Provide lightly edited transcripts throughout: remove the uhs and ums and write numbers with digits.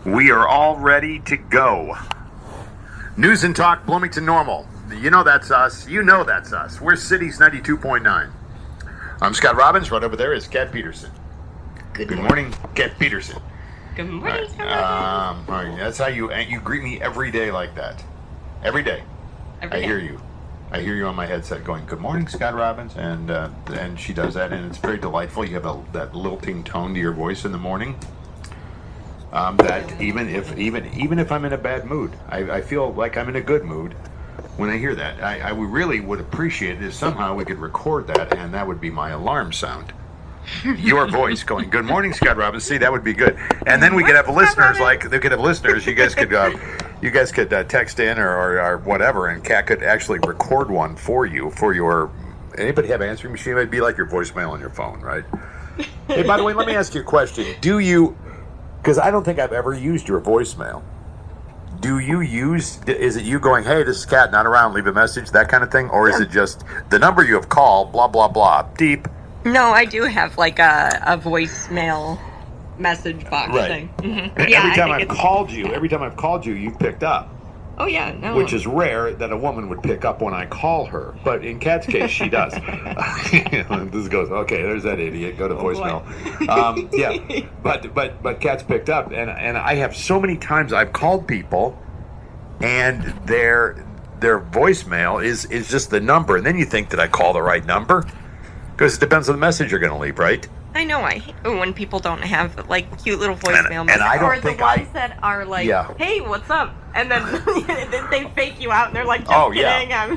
We are all ready to go. News and Talk, Bloomington Normal. You know that's us. You know that's us. We're Cities 92.9. I'm Scott Robbins. Right over there is Kat Peterson. Good morning, Kat Peterson. Good morning, Scott Robbins. All right, that's how you greet me every day like that. Every day. I hear you. I hear you on my headset going, "Good morning, Scott Robbins," and she does that, and it's very delightful. You have that lilting tone to your voice in the morning. That even if I'm in a bad mood, I feel like I'm in a good mood when I hear that. I really would appreciate it if somehow we could record that, and that would be my alarm sound. Your voice going, "Good morning, Scott Robbins." See, that would be good. And then we could have listeners they could have listeners. You guys could text in or whatever, and Kat could actually record one for you for your. Anybody have an answering machine? It'd be like your voicemail on your phone, right? Hey, by the way, let me ask you a question. Do you? Because I don't think I've ever used your voicemail. Is it you going, "Hey, this is Kat, not around, leave a message," that kind of thing? Or is it just the number you have called, blah, blah, blah, deep? No, I do have like a voicemail message box thing. Mm-hmm. Every time I've called you, you've picked up. Oh, yeah. No. Which is rare that a woman would pick up when I call her. But in Kat's case, she does. This goes, okay, there's that idiot. Go to voicemail. Yeah. But Kat's picked up. And I have so many times I've called people and their voicemail is just the number. And then you think, did I call the right number? Because it depends on the message you're going to leave, right? I know. I hate when people don't have like cute little voicemail messages. And I don't or think the ones that are like, "Hey, what's up?" And then then they fake you out, and they're like, "Just kidding. I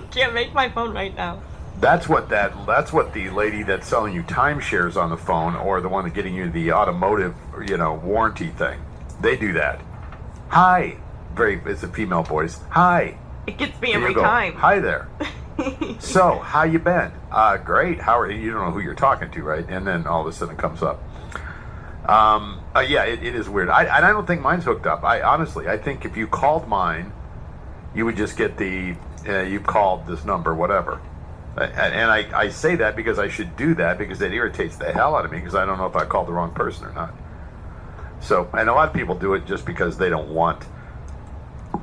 can't make my phone right now." That's what the lady that's selling you timeshares on the phone, or the one that's getting you the automotive, warranty thing. They do that. Hi, it's a female voice. Hi. It gets me every time. Hi there. So, how you been? Great. How are you? You don't know who you're talking to, right? And then all of a sudden it comes up. It is weird. I don't think mine's hooked up. I think if you called mine, you would just get you called this number, whatever. And I say that because I should do that because it irritates the hell out of me because I don't know if I called the wrong person or not. So, and a lot of people do it just because they don't want.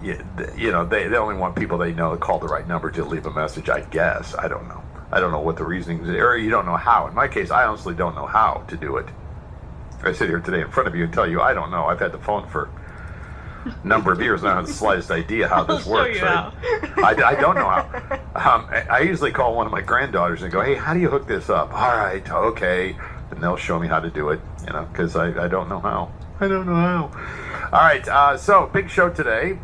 They only want people they know to call the right number to leave a message, I guess. I don't know. I don't know what the reasoning is, or you don't know how. In my case, I honestly don't know how to do it. I sit here today in front of you and tell you I don't know. I've had the phone for a number of years, and I don't have the slightest idea how this works. Right? I don't know how. I usually call one of my granddaughters and go, "Hey, how do you hook this up?" "All right, okay," and they'll show me how to do it. Because I don't know how. I don't know how. All right, so big show today.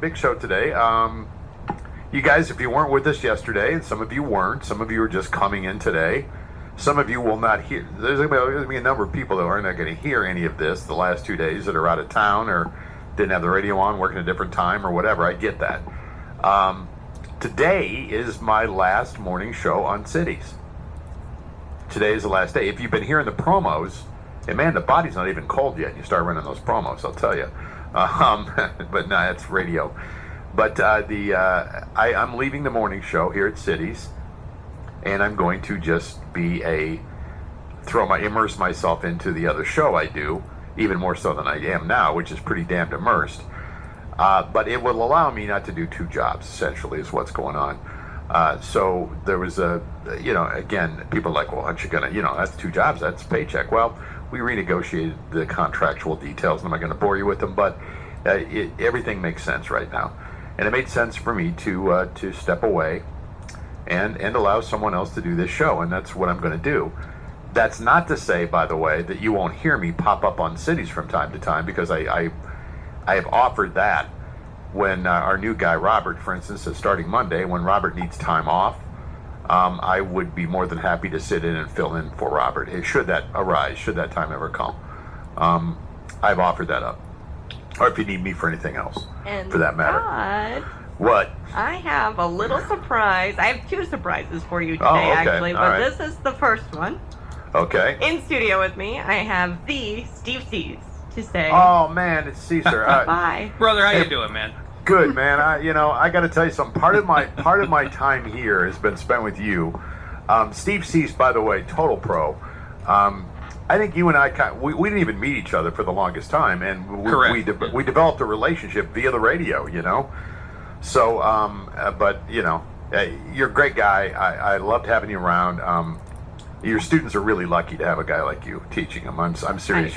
You guys, if you weren't with us yesterday, and some of you weren't, some of you are just coming in today, some of you will not hear. There's going to be a number of people that are not going to hear any of this the last 2 days that are out of town or didn't have the radio on, working a different time or whatever. I get that. Today is my last morning show on Cities. Today is the last day. If you've been hearing the promos, and man, the body's not even cold yet, and you start running those promos, I'll tell you. But no, that's radio. But I'm leaving the morning show here at Cities, and I'm going to just immerse myself into the other show I do, even more so than I am now, which is pretty damned immersed. But it will allow me not to do two jobs, essentially, is what's going on. So there was again, people are like, "Well, aren't you gonna, that's two jobs, that's a paycheck." Well, we renegotiated the contractual details, and I'm not going to bore you with them, but everything makes sense right now. And it made sense for me to step away and allow someone else to do this show, and that's what I'm going to do. That's not to say, by the way, that you won't hear me pop up on Cities from time to time, because I have offered that when our new guy, Robert, for instance, is starting Monday, when Robert needs time off, I would be more than happy to sit in and fill in for Robert. Should that arise, should that time ever come. I've offered that up. Or if you need me for anything else, for that matter. God, what? I have a little surprise. I have two surprises for you today, actually. But this is the first one. Okay. In studio with me, I have the Steve C's to say. Oh, man, it's Caesar. Bye. Brother, how you doing, man? Good, man. I got to tell you something. Part of my time here has been spent with you. Steve Cease, by the way, total pro. I think you and I we didn't even meet each other for the longest time, and we developed a relationship via the radio, you know. So, but you know, you're a great guy. I loved having you around. Your students are really lucky to have a guy like you teaching them. I'm serious.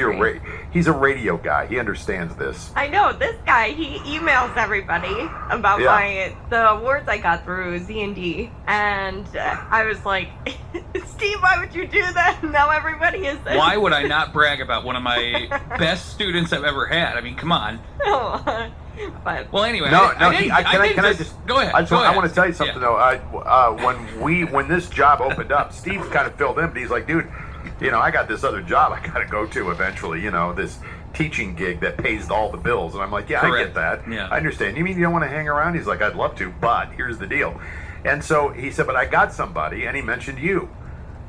He's a radio guy. He understands this. I know this guy. He emails everybody about the awards I got through Z&D, and I was like, Steve, why would you do that? Now everybody is. Why would I not brag about one of my best students I've ever had? I mean, come on. But well, anyway, can I just go ahead? I want to tell you something though. When this job opened up, Steve kind of filled in. But he's like, dude, you know, I got this other job I got to go to eventually. You know, this teaching gig that pays all the bills. And I'm like, yeah, I get that. Yeah. I understand. You mean you don't want to hang around? He's like, I'd love to, but here's the deal. And so he said, but I got somebody, and he mentioned you,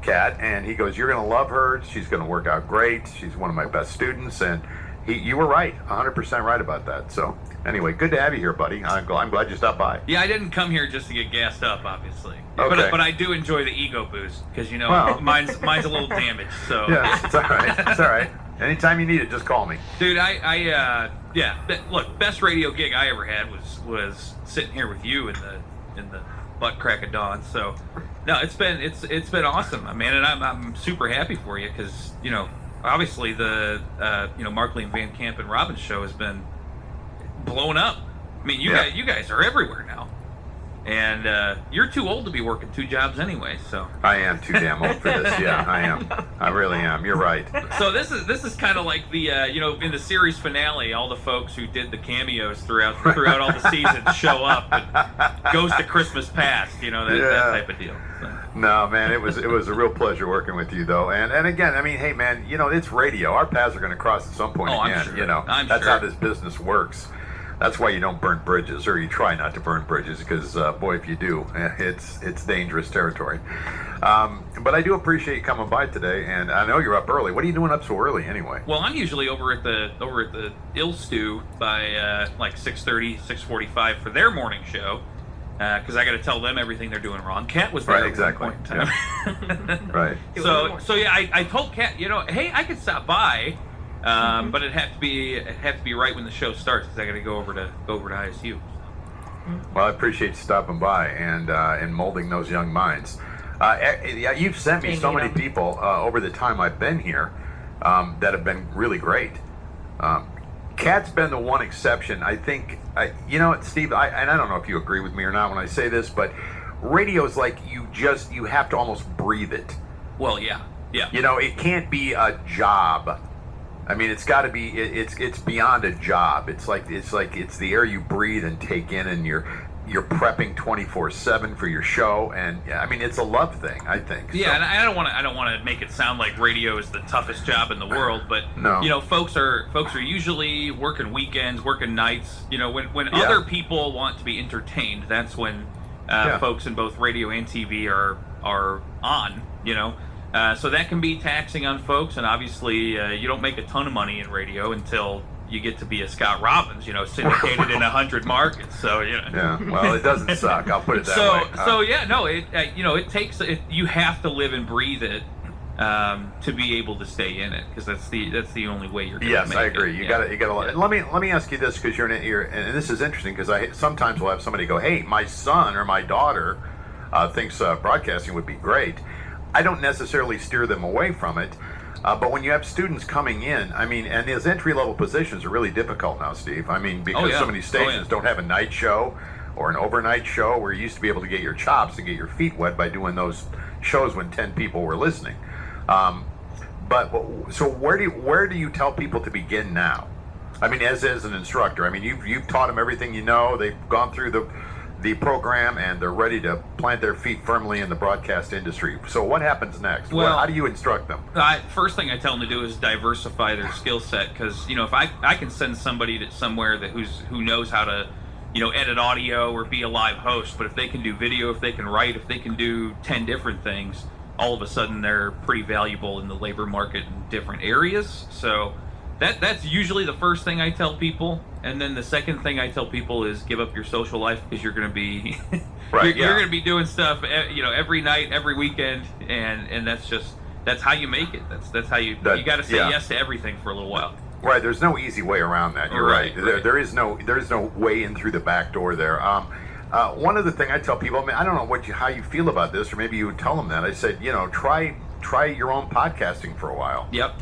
Kat, and he goes, you're going to love her. She's going to work out great. She's one of my best students, and you were right, 100% right about that. So anyway, good to have you here, buddy. I'm glad you stopped by. Yeah, I didn't come here just to get gassed up, obviously. Okay. But I do enjoy the ego boost because, you know, mine's a little damaged. So yeah, it's all right. It's all right. Anytime you need it, just call me. Dude, look, best radio gig I ever had was sitting here with you in the butt crack of dawn. So no, it's been awesome, man, and I'm super happy for you because, you know, obviously the Markley and Van Camp and Robbins show has been blown up. I mean, you guys are everywhere now, and you're too old to be working two jobs anyway. So I am too damn old for this. Yeah, I am. I really am. You're right. So this is kind of like the in the series finale, all the folks who did the cameos throughout all the seasons show up and goes to Christmas past. You know, that type of deal. So. No, man, it was a real pleasure working with you, though. And again, I mean, hey, man, you know, it's radio. Our paths are going to cross at some point again. I'm sure. You know, that's how this business works. That's why you don't burn bridges, or you try not to burn bridges, because boy, if you do, it's dangerous territory. But I do appreciate you coming by today, and I know you're up early. What are you doing up so early, anyway? Well, I'm usually over at the Ill Stew by like 6:30, 6:45 for their morning show. Because I got to tell them everything they're doing wrong. Kat was there at one point in time. Yeah. Right. So yeah, I told Kat, you know, hey, I could stop by, but it'd have to be right when the show starts because I got to go over to ISU. Well, I appreciate you stopping by and molding those young minds. You've sent me so many people over the time I've been here that have been really great. Kat's been the one exception. I think, you know, Steve, and I don't know if you agree with me or not when I say this, but radio's like you have to almost breathe it. Well, yeah. You know, it can't be a job. I mean, it's got to be. It's beyond a job. It's the air you breathe and take in, and you're prepping 24/7 for your show, and I mean, it's a love thing, I think. Yeah, so. And I don't want to make it sound like radio is the toughest job in the world, but no. You know, folks are usually working weekends, working nights. You know, when other people want to be entertained, that's when folks in both radio and TV are on. You know. So that can be taxing on folks, and obviously you don't make a ton of money in radio until you get to be a Scott Robbins, you know, syndicated in 100 markets. So yeah, well, it doesn't suck. I'll put it that way. It takes you have to live and breathe it to be able to stay in it because that's the only way you're going to make it. Yes, I agree. You got to. Let me ask you this because you're and this is interesting because I sometimes will have somebody go, hey, my son or my daughter thinks broadcasting would be great. I don't necessarily steer them away from it, but when you have students coming in, I mean, and those entry-level positions are really difficult now, Steve. I mean, because so many stations don't have a night show or an overnight show where you used to be able to get your chops and get your feet wet by doing those shows when 10 people were listening. So where do you tell people to begin now? I mean, as an instructor, I mean, you've taught them everything you know. They've gone through the program and they're ready to plant their feet firmly in the broadcast industry. So what happens next? Well, how do you instruct them? First thing I tell them to do is diversify their skill set because, you know, if I can send somebody to somewhere who knows how to, you know, edit audio or be a live host, but if they can do video, if they can write, if they can do 10 different things, all of a sudden they're pretty valuable in the labor market in different areas. So that's usually the first thing I tell people, and then the second thing I tell people is give up your social life because you're going to be you're going to be doing stuff, you know, every night, every weekend, and that's just that's how you make it. That's how you got to say yes to everything for a little while. Right. There's no easy way around that. You're right. There is no way in through the back door there. One other thing I tell people, I mean, I don't know how you feel about this, or maybe you would tell them that. I said, try your own podcasting for a while. Yep.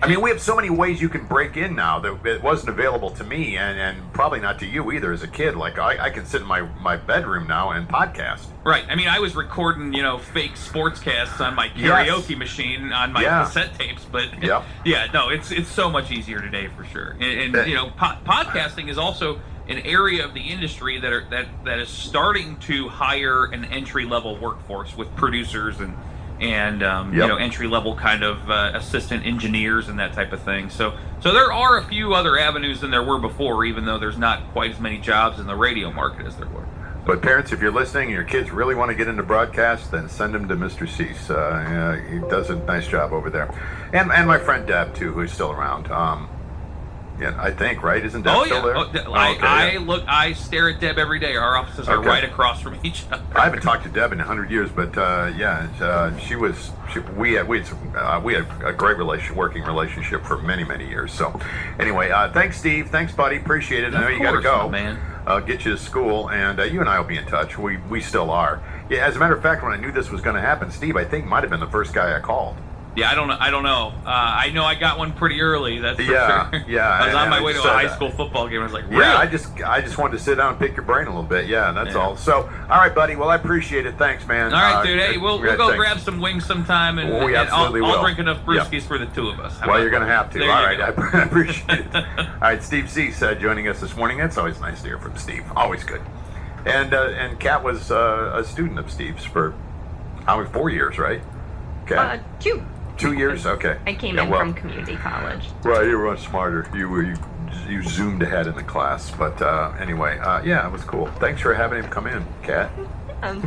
I mean, we have so many ways you can break in now that it wasn't available to me, and probably not to you either as a kid. Like, I can sit in my bedroom now and podcast. Right. I mean, I was recording, fake sportscasts on my karaoke machine on my cassette tapes, but it's so much easier today for sure. And podcasting is also an area of the industry that is starting to hire an entry-level workforce with producers and entry-level kind of assistant engineers and that type of thing. So there are a few other avenues than there were before, even though there's not quite as many jobs in the radio market as there were. But parents, if you're listening and your kids really want to get into broadcast, then send them to Mr. Cease. He does a nice job over there. And my friend Deb, too, who's still around. I think, right? Isn't Deb still there? I stare at Deb every day. Our offices are right across from each other. I haven't talked to Deb in 100 years, but we had a great working relationship for many, many years. So anyway, thanks, Steve. Thanks, buddy. Appreciate it. I know you got to go. Man. Get you to school, and you and I will be in touch. We still are. Yeah, as a matter of fact, when I knew this was going to happen, Steve, I think might have been the first guy I called. Yeah, I don't know. I know I got one pretty early. That's for sure. Yeah. I was on my way to a high school football game. I was like, really? Yeah, I just wanted to sit down and pick your brain a little bit. Yeah, that's all. So, all right, buddy. Well, I appreciate it. Thanks, man. All right, dude. Hey, we'll go grab some wings sometime, and I'll drink enough brewskis for the two of us. Well, you're going to have to. All right, I appreciate it. All right, Steve Cease joining us this morning. It's always nice to hear from Steve. Always good. And Kat was a student of Steve's for 4 years, right? Kat? 2. 2 years? Okay. I came in from community college. Right, you were much smarter. You zoomed ahead in the class. But anyway, it was cool. Thanks for having him come in, Kat.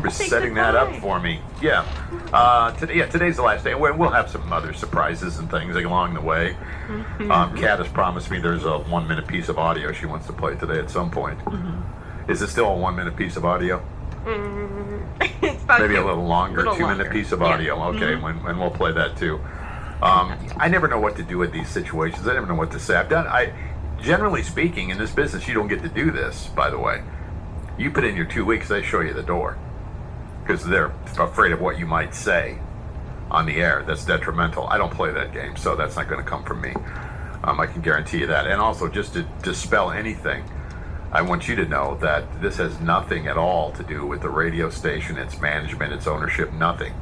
For setting that up for me. Yeah. Today's the last day. We'll have some other surprises and things along the way. Kat has promised me there's a 1-minute piece of audio she wants to play today at some point. Is it still a 1-minute piece of audio? It's about maybe a little longer, 2-minute piece of audio. Okay, and we'll play that too. I never know what to do with these situations. I never know what to say. Generally speaking, in this business, you don't get to do this. By the way, you put in your 2 weeks, they show you the door because they're afraid of what you might say on the air. That's detrimental. I don't play that game, so that's not going to come from me. I can guarantee you that. And also, just to dispel anything, I want you to know that this has nothing at all to do with the radio station, its management, its ownership, nothing.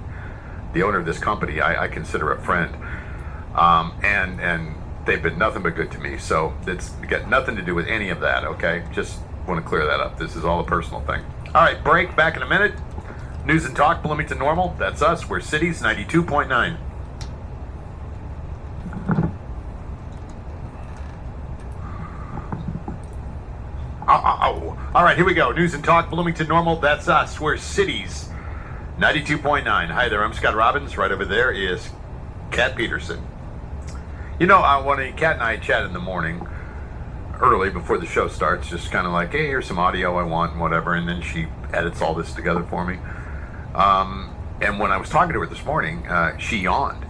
The owner of this company, I consider a friend, and they've been nothing but good to me. So it's got nothing to do with any of that, okay? Just want to clear that up. This is all a personal thing. All right, break, back in a minute. News and Talk, Bloomington Normal. That's us. We're Cities 92.9. All right, here we go. News and Talk, Bloomington Normal. That's us. We're Cities 92.9. Hi there, I'm Scott Robbins. Right over there is Kat Peterson. When Kat and I chat in the morning, early before the show starts, just kind of like, hey, here's some audio I want and whatever, and then she edits all this together for me. And when I was talking to her this morning, she yawned.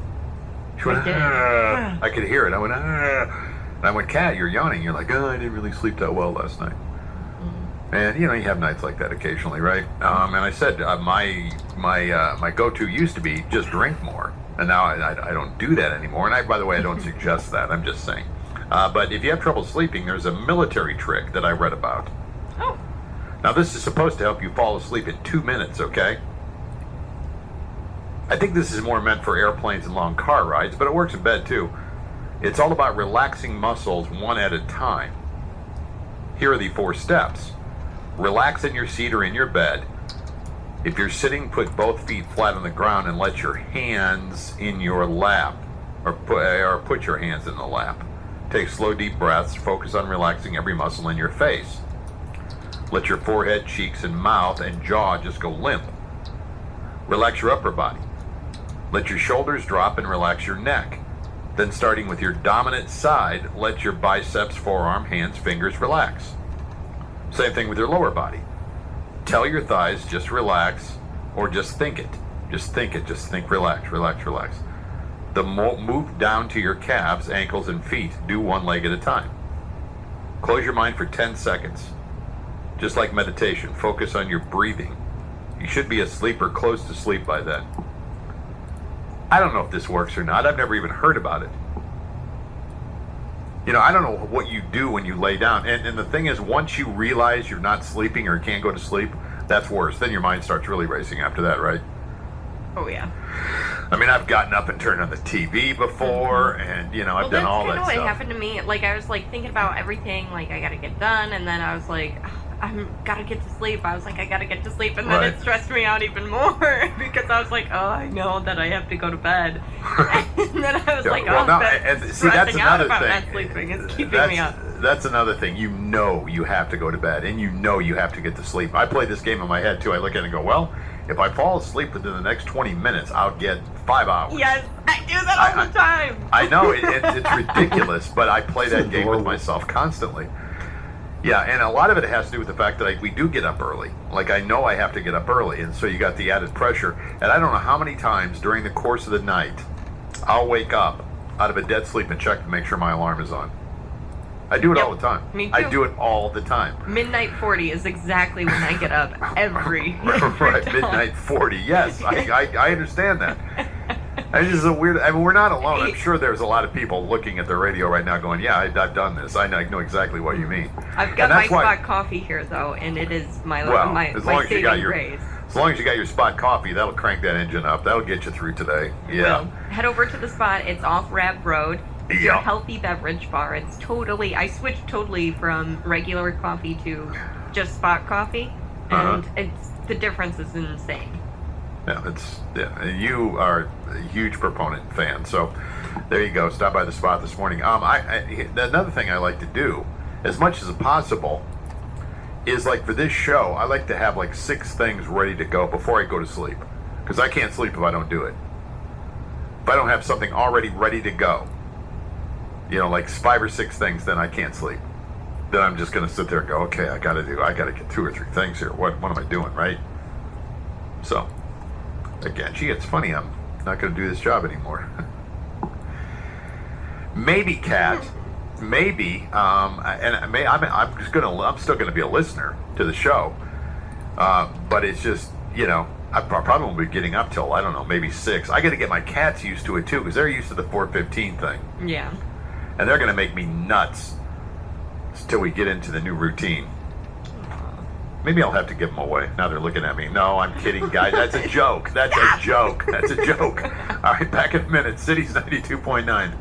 She went, I could hear it. I went, and I went, Kat, you're yawning. You're like, I didn't really sleep that well last night. And you have nights like that occasionally, right? And I said my go-to used to be just drink more, and now I don't do that anymore. And by the way, I don't suggest that. I'm just saying. But if you have trouble sleeping, there's a military trick that I read about. Oh. Now this is supposed to help you fall asleep in 2 minutes, okay? I think this is more meant for airplanes and long car rides, but it works in bed too. It's all about relaxing muscles one at a time. Here are the 4 steps. Relax in your seat or in your bed. If you're sitting, put both feet flat on the ground and let your hands in your lap, or put your hands in the lap. Take slow, deep breaths. Focus on relaxing every muscle in your face. Let your forehead, cheeks, and mouth and jaw just go limp. Relax your upper body. Let your shoulders drop and relax your neck. Then starting with your dominant side, let your biceps, forearm, hands, fingers relax. Same thing with your lower body. Tell your thighs, just relax, or just think it. Just think it. Just think, relax, relax, relax. Move down to your calves, ankles, and feet. Do one leg at a time. Close your mind for 10 seconds. Just like meditation, focus on your breathing. You should be asleep or close to sleep by then. I don't know if this works or not. I've never even heard about it. You know, I don't know what you do when you lay down. And the thing is, once you realize you're not sleeping or can't go to sleep, that's worse. Then your mind starts really racing after that, right? Oh, yeah. I mean, I've gotten up and turned on the TV before, and, you know, I've done all that stuff. That's kind of what happened to me. Like, I was, like, thinking about everything, like, I gotta get done, and then I was like, I'm gotta get to sleep. I was like, I gotta get to sleep, and then it stressed me out even more, because I was like, oh, I know that I have to go to bed. And then I was like, that's another thing. Not sleeping is keeping me up. That's another thing. You know you have to go to bed, and you know you have to get to sleep. I play this game in my head, too. I look at it and go, well, if I fall asleep within the next 20 minutes, I'll get 5 hours. Yes, I do that all the time. I know, it's ridiculous, but I play that game with myself constantly. Yeah, and a lot of it has to do with the fact that we do get up early. Like, I know I have to get up early, and so you got the added pressure. And I don't know how many times during the course of the night I'll wake up out of a dead sleep and check to make sure my alarm is on. I do it all the time. Me too. I do it all the time. Midnight 40 is exactly when I get up every right, time. Midnight 40. Yes, I understand that. And this is a weird. I mean, we're not alone. I'm sure there's a lot of people looking at the radio right now, going, "Yeah, I've done this. I know exactly what you mean." I've got my spot coffee here, though, and it is my saving grace. As long as you got your spot coffee, that'll crank that engine up. That'll get you through today. Yeah. Well, head over to the spot. It's off Rab Road. It's your healthy beverage bar. It's totally. I switched totally from regular coffee to just spot coffee, and the difference is insane. Yeah, and you are a huge proponent fan. So there you go. Stop by the spot this morning. Another thing I like to do, as much as possible, is like for this show, I like to have like 6 things ready to go before I go to sleep, because I can't sleep if I don't do it. If I don't have something already ready to go, you know, like 5 or 6 things, then I can't sleep. Then I'm just going to sit there and go, okay, I got to get 2 or 3 things here. What am I doing, right? So, again, gee, it's funny, I'm not going to do this job anymore. Maybe, Kat, I'm still going to be a listener to the show, but it's just, you know, I probably won't be getting up till, I don't know, maybe 6. I got to get my cats used to it too, because they're used to the 4:15 thing. Yeah. And they're going to make me nuts until we get into the new routine. Maybe I'll have to give them away. Now they're looking at me. No, I'm kidding, guys. That's a joke. That's a joke. That's a joke. All right, back in a minute. City's 92.9.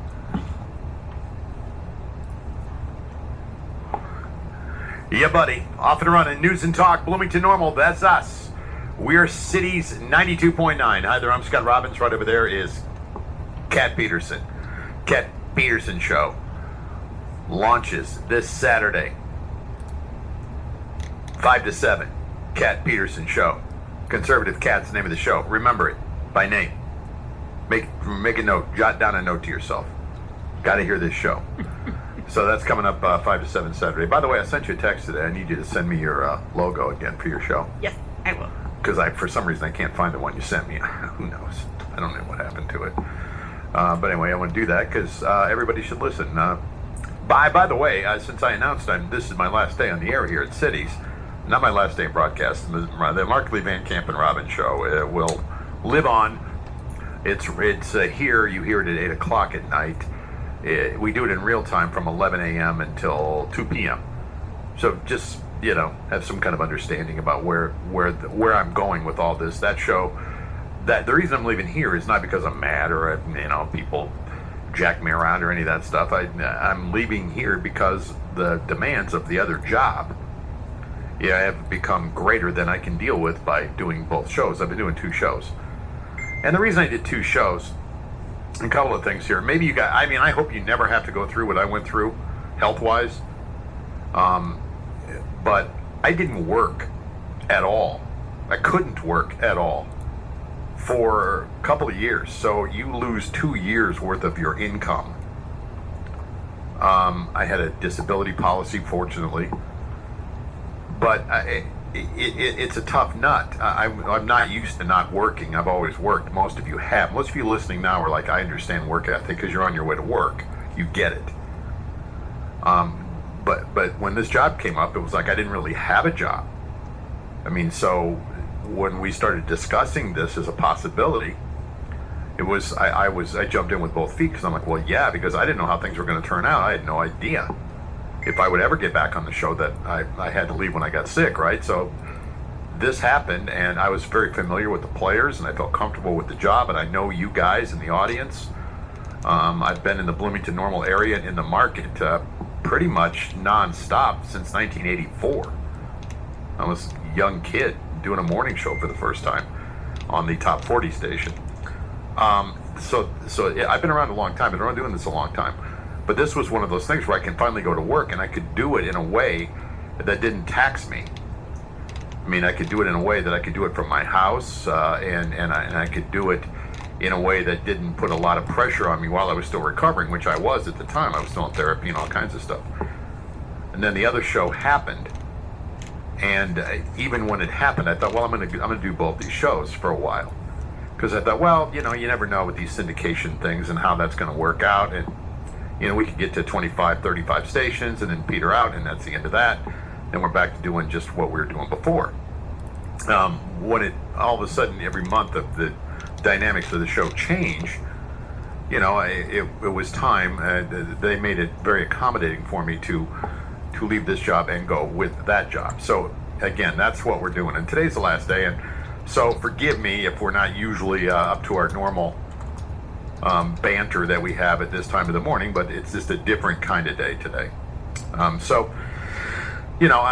Yeah, buddy. Off and running. News and talk. Bloomington Normal. That's us. We're City's 92.9. Hi there. I'm Scott Robbins. Right over there is Kat Peterson. Kat Peterson Show launches this Saturday, 5 to 7. Kat Peterson Show. Conservative Kat's the name of the show. Remember it by name. Make a note. Jot down a note to yourself. Got to hear this show. So that's coming up 5 to 7 Saturday. By the way, I sent you a text today. I need you to send me your logo again for your show. Yes, I will. Because for some reason, I can't find the one you sent me. Who knows? I don't know what happened to it. But anyway, I want to do that because everybody should listen. By the way, since I announced this is my last day on the air here at Cities, not my last day in broadcast, the Mark Lee Van Camp and Robbins show will live on. It's here. You hear it at 8 o'clock at night. We do it in real time from 11 a.m. until 2 p.m. So just, you know, have some kind of understanding about where I'm going with all this. That show, the reason I'm leaving here is not because I'm mad or, you know, people jack me around or any of that stuff. I'm leaving here because the demands of the other job have become greater than I can deal with by doing both shows. I've been doing 2 shows. And the reason I did 2 shows, a couple of things here. Maybe I hope you never have to go through what I went through health-wise. But I didn't work at all. I couldn't work at all for a couple of years. So you lose 2 years worth of your income. I had a disability policy, fortunately. But it's a tough nut. I'm not used to not working. I've always worked. Most of you have. Most of you listening now are like, I understand work ethic because you're on your way to work. You get it. But when this job came up, it was like I didn't really have a job. I mean, so when we started discussing this as a possibility, it was I jumped in with both feet because I'm like, well, yeah, because I didn't know how things were going to turn out. I had no idea if I would ever get back on the show. That I had to leave when I got sick, right? So this happened, and I was very familiar with the players, and I felt comfortable with the job, and I know you guys in the audience. I've been in the Bloomington Normal area in the market pretty much nonstop since 1984. I was a young kid doing a morning show for the first time on the Top 40 station. So yeah, I've been around a long time. I've been doing this a long time. But this was one of those things where I can finally go to work and I could do it in a way that didn't tax me. I mean, I could do it in a way that I could do it from my house, and I could do it in a way that didn't put a lot of pressure on me while I was still recovering, which I was at the time. I was still in therapy and all kinds of stuff. And then the other show happened, and even when it happened, I thought, well, I'm gonna do both these shows for a while, because I thought, well, you never know with these syndication things and how that's going to work out, and we could get to 25, 35 stations and then peter out, and that's the end of that. Then we're back to doing just what we were doing before. When it all of a sudden every month of the dynamics of the show change, it was time. They made it very accommodating for me to leave this job and go with that job. So again, that's what we're doing. And today's the last day, and so forgive me if we're not usually up to our normal banter that we have at this time of the morning, but it's just a different kind of day today.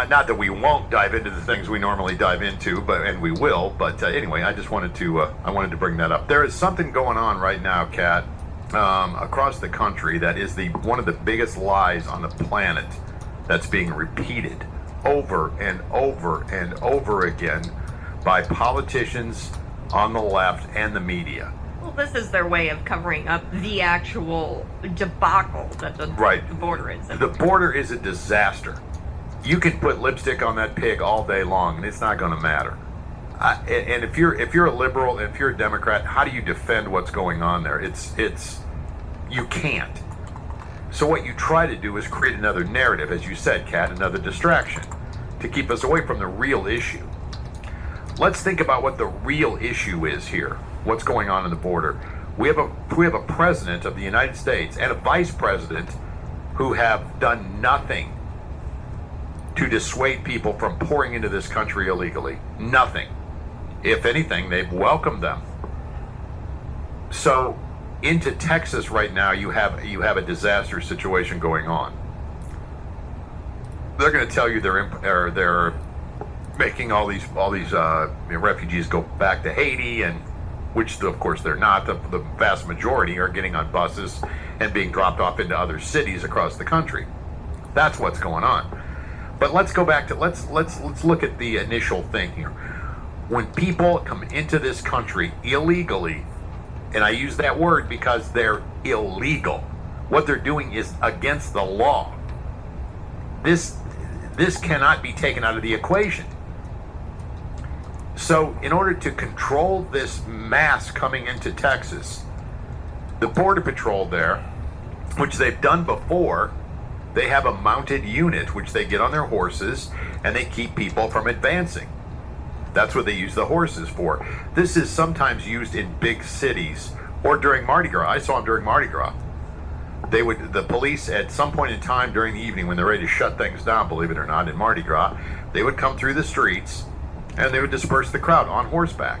Not that we won't dive into the things we normally dive into, and we will. But anyway, I just wanted to bring that up. There is something going on right now, Kat, across the country that is one of the biggest lies on the planet that's being repeated over and over and over again by politicians on the left and the media. Well, this is their way of covering up the actual debacle that the border is. The border is a disaster. You can put lipstick on that pig all day long, and it's not going to matter. And if you're a liberal, if you're a Democrat, how do you defend what's going on there? You can't. So what you try to do is create another narrative, as you said, Kat, another distraction, to keep us away from the real issue. Let's think about what the real issue is here. What's going on in the border? We have a president of the United States and a vice president who have done nothing to dissuade people from pouring into this country illegally. Nothing. If anything, they've welcomed them. So into Texas right now, you have a disaster situation going on. They're going to tell you they're making all these refugees go back to Haiti, and which of course they're not. The vast majority are getting on buses and being dropped off into other cities across the country. That's what's going on. But let's go back to let's look at the initial thing here. When people come into this country illegally, and I use that word because they're illegal, what they're doing is against the law. This cannot be taken out of the equation. So in order to control this mass coming into Texas, the Border Patrol there, which they've done before, they have a mounted unit which they get on their horses and they keep people from advancing. That's what they use the horses for. This is sometimes used in big cities or during Mardi Gras. I saw them during Mardi Gras. The police at some point in time during the evening when they're ready to shut things down, believe it or not, in Mardi Gras, they would come through the streets and they would disperse the crowd on horseback.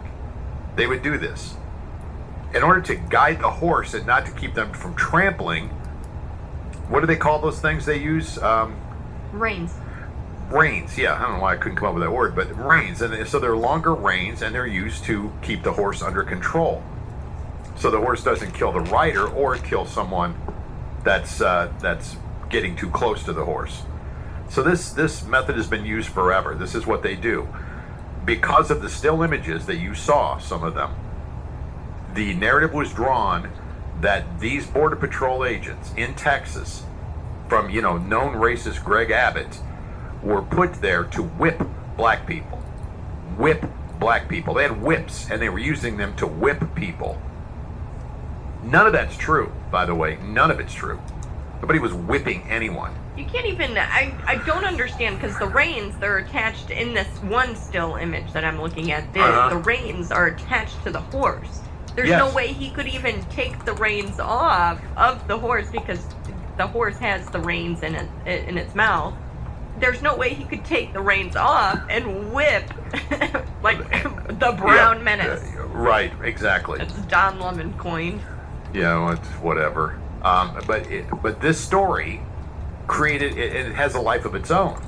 They would do this. In order to guide the horse and not to keep them from trampling, what do they call those things they use? Reins. Reins, yeah. I don't know why I couldn't come up with that word, but reins. And so they're longer reins, and they're used to keep the horse under control. So the horse doesn't kill the rider or kill someone that's getting too close to the horse. So this method has been used forever. This is what they do. Because of the still images that you saw, some of them, the narrative was drawn that these Border Patrol agents in Texas, from known racist Greg Abbott, were put there to whip black people. Whip black people. They had whips, and they were using them to whip people. None of that's true, by the way. None of it's true. Nobody was whipping anyone. You can't even, I don't understand, because the reins, they're attached in this one still image that I'm looking at. The reins are attached to the horse. There's no way he could even take the reins off of the horse, because the horse has the reins in its mouth. There's no way he could take the reins off and whip like the Brown Menace. Right, exactly. It's Don Lemon coined. Yeah, it's whatever. But this story created, it has a life of its own.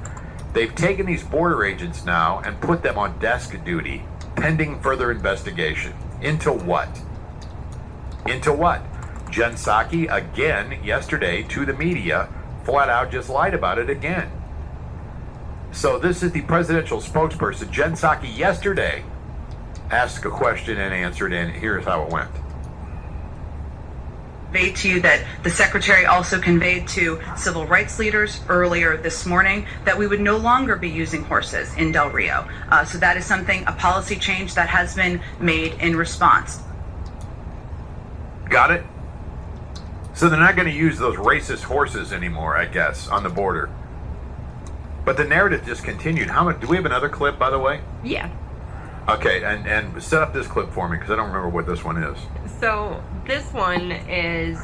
They've taken these border agents now and put them on desk duty, pending further investigation. Into what? Into what? Jen Psaki, again, yesterday, to the media, flat out just lied about it again. So this is the presidential spokesperson. Jen Psaki yesterday asked a question and answered, and here's how it went. Conveyed to you that the secretary also conveyed to civil rights leaders earlier this morning that we would no longer be using horses in Del Rio. So that is something, a policy change that has been made in response. Got it? So they're not going to use those racist horses anymore, I guess, on the border. But the narrative just continued. How much? Do we have another clip, by the way? Yeah. Okay, and set up this clip for me, because I don't remember what this one is. So this one is,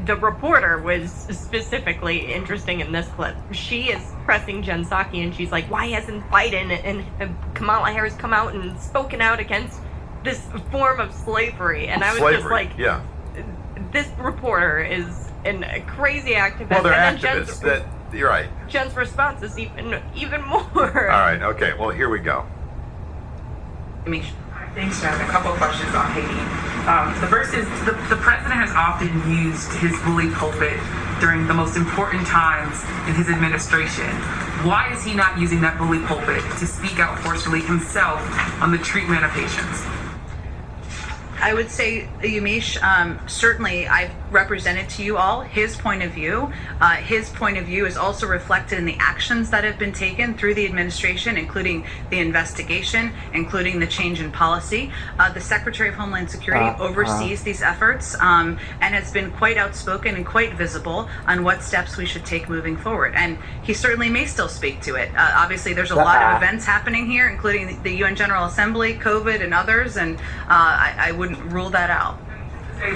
the reporter was specifically interesting in this clip. She is pressing Jen Psaki, and she's like, why hasn't Biden and Kamala Harris come out and spoken out against this form of slavery? And I was just like, yeah. This reporter is a crazy activist. Well, they're and activists. You're right. Jen's response is even more. All right, okay, well, here we go. Thanks, Jen. A couple of questions on Haiti. The first is, the president has often used his bully pulpit during the most important times in his administration. Why is he not using that bully pulpit to speak out forcefully himself on the treatment of patients? I would say, Yamiche, certainly I've represented to you all his point of view. His point of view is also reflected in the actions that have been taken through the administration, including the investigation, including the change in policy. The Secretary of Homeland Security oversees these efforts and has been quite outspoken and quite visible on what steps we should take moving forward. And he certainly may still speak to it. Obviously, there's a lot of events happening here, including the UN General Assembly, COVID, and others, and I wouldn't rule that out.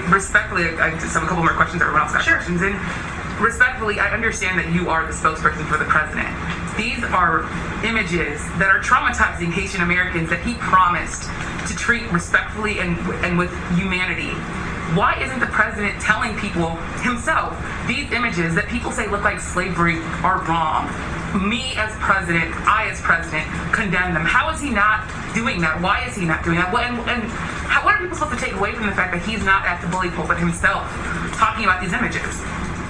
Respectfully, I just have a couple more questions. Everyone else got questions in. Respectfully, I understand that you are the spokesperson for the president. These are images that are traumatizing Haitian Americans that he promised to treat respectfully and with humanity. Why isn't the president telling people himself these images that people say look like slavery are wrong? Me as president, I as president, condemn them. How is he not doing that? Why is he not doing that? What are people supposed to take away from the fact that he's not at the bully pulpit himself talking about these images?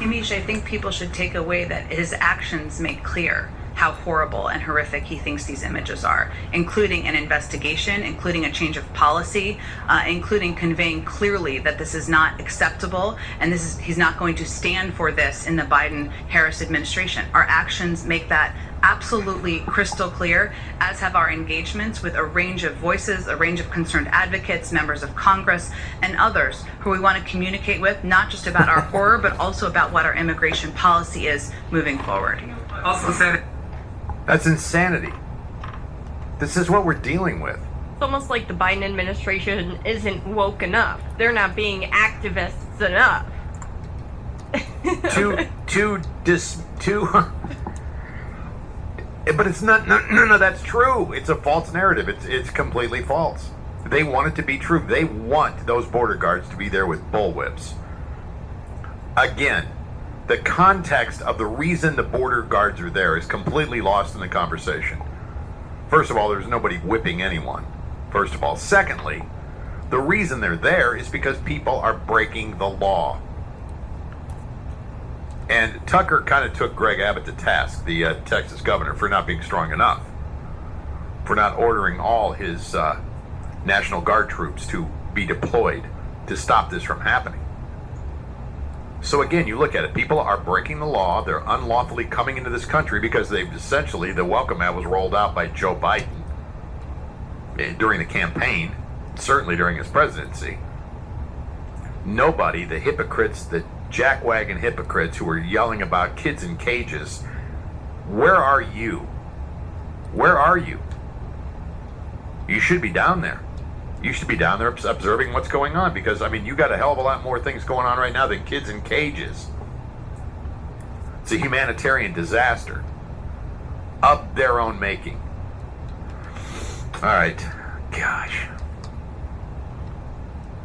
Yamiche, I think people should take away that his actions make clear how horrible and horrific he thinks these images are, including an investigation, including a change of policy, including conveying clearly that this is not acceptable and he's not going to stand for this in the Biden-Harris administration. Our actions make that absolutely crystal clear, as have our engagements with a range of voices, a range of concerned advocates, members of Congress, and others who we want to communicate with, not just about our horror, but also about what our immigration policy is moving forward. Also said, that's insanity. This is what we're dealing with. It's almost like the Biden administration isn't woke enough. They're not being activists enough. But it's not. No, that's true. It's a false narrative. It's completely false. They want it to be true. They want those border guards to be there with bullwhips. Again, the context of the reason the border guards are there is completely lost in the conversation. First of all, there's nobody whipping anyone. First of all. Secondly, the reason they're there is because people are breaking the law. And Tucker kind of took Greg Abbott to task, the Texas governor, for not being strong enough, for not ordering all his National Guard troops to be deployed to stop this from happening. So again, you look at it, people are breaking the law. They're unlawfully coming into this country because they've essentially, the welcome mat was rolled out by Joe Biden during the campaign, certainly during his presidency. Nobody, the hypocrites, the jackwagon hypocrites who are yelling about kids in cages, where are you? Where are you? You should be down there. You should be down there observing what's going on because, I mean, you got a hell of a lot more things going on right now than kids in cages. It's a humanitarian disaster of their own making. All right. Gosh.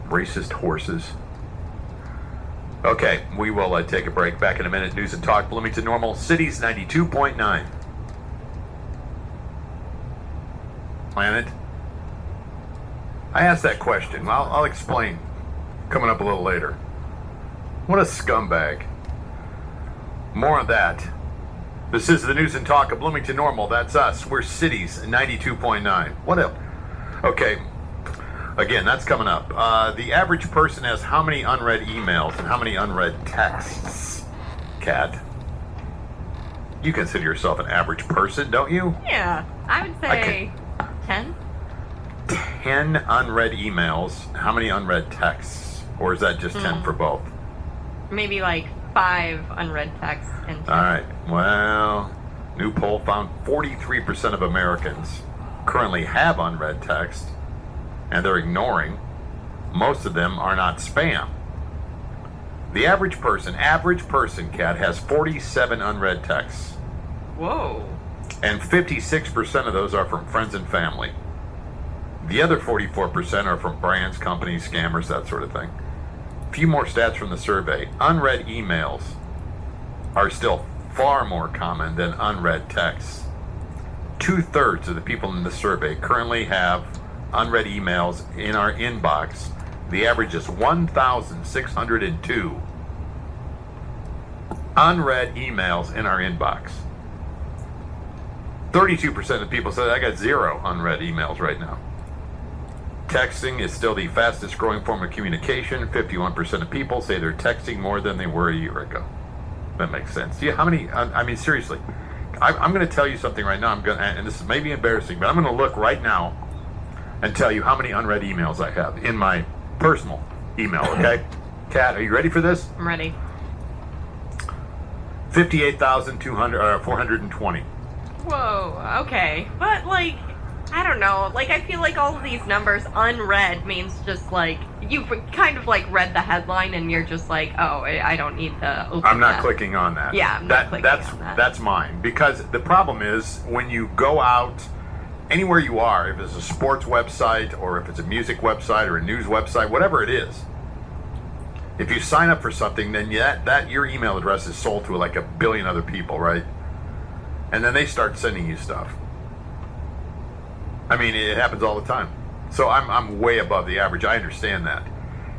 Racist horses. Okay, we will take a break. Back in a minute. News and Talk, Bloomington Normal, Cities 92.9. Planet. I asked that question. I'll explain coming up a little later. What a scumbag. More on that. This is the News and Talk of Bloomington Normal. That's us. We're Cities 92.9. What else? Okay. Again, that's coming up. The average person has how many unread emails and how many unread texts? Kat, you consider yourself an average person, don't you? Yeah, I would say 10. 10 unread emails. How many unread texts? Or is that just 10 for both? Maybe like 5 unread texts and 10. All right. Well, new poll found 43% of Americans currently have unread text, and they're ignoring. Most of them are not spam. The average person, Kat, has 47 unread texts. Whoa. And 56% of those are from friends and family. The other 44% are from brands, companies, scammers, that sort of thing. A few more stats from the survey. Unread emails are still far more common than unread texts. 2/3 of the people in the survey currently have unread emails in our inbox. The average is 1,602 unread emails in our inbox. 32% of people said I got 0 unread emails right now. Texting is still the fastest growing form of communication. 51% of people say they're texting more than they were a year ago. That makes sense. Yeah, how many? I mean, seriously, I'm going to tell you something right now. And this is maybe embarrassing, but I'm going to look right now and tell you how many unread emails I have in my personal email. Okay, Kat, are you ready for this? I'm ready. 58,420. Whoa, okay. But, like, I don't know. Like, I feel like all of these numbers, unread, means just, like, you've kind of, like, read the headline and you're just like, oh, I don't need to open I'm not that. clicking on that. Yeah, I'm not clicking on that. That's mine. Because the problem is, when you go out, anywhere you are, if it's a sports website or if it's a music website or a news website, whatever it is, if you sign up for something, then that your email address is sold to like a billion other people, right? And then they start sending you stuff. I mean, it happens all the time. So I'm way above the average. I understand that.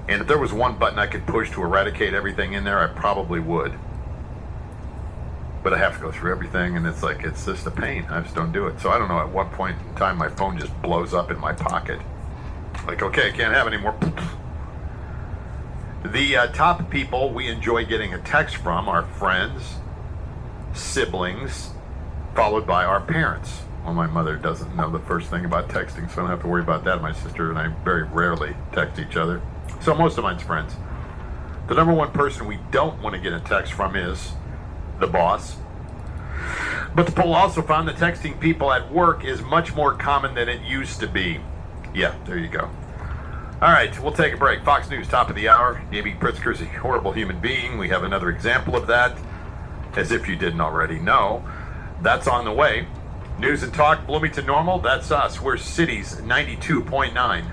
And if there was one button I could push to eradicate everything in there, I probably would. But I have to go through everything, and it's just a pain. I just don't do it. So I don't know, at what point in time my phone just blows up in my pocket. Like, okay, I can't have it anymore. The top people we enjoy getting a text from are friends, siblings, followed by our parents. Well, my mother doesn't know the first thing about texting, so I don't have to worry about that. My sister and I very rarely text each other. So most of mine's friends. The number one person we don't want to get a text from is the boss. But the poll also found that texting people at work is much more common than it used to be. Yeah, there you go. All right, we'll take a break. Fox News, top of the hour. J.B. Pritzker is a horrible human being. We have another example of that, as if you didn't already know. That's on the way. News and Talk, Bloomington Normal, that's us. We're Cities 92.9.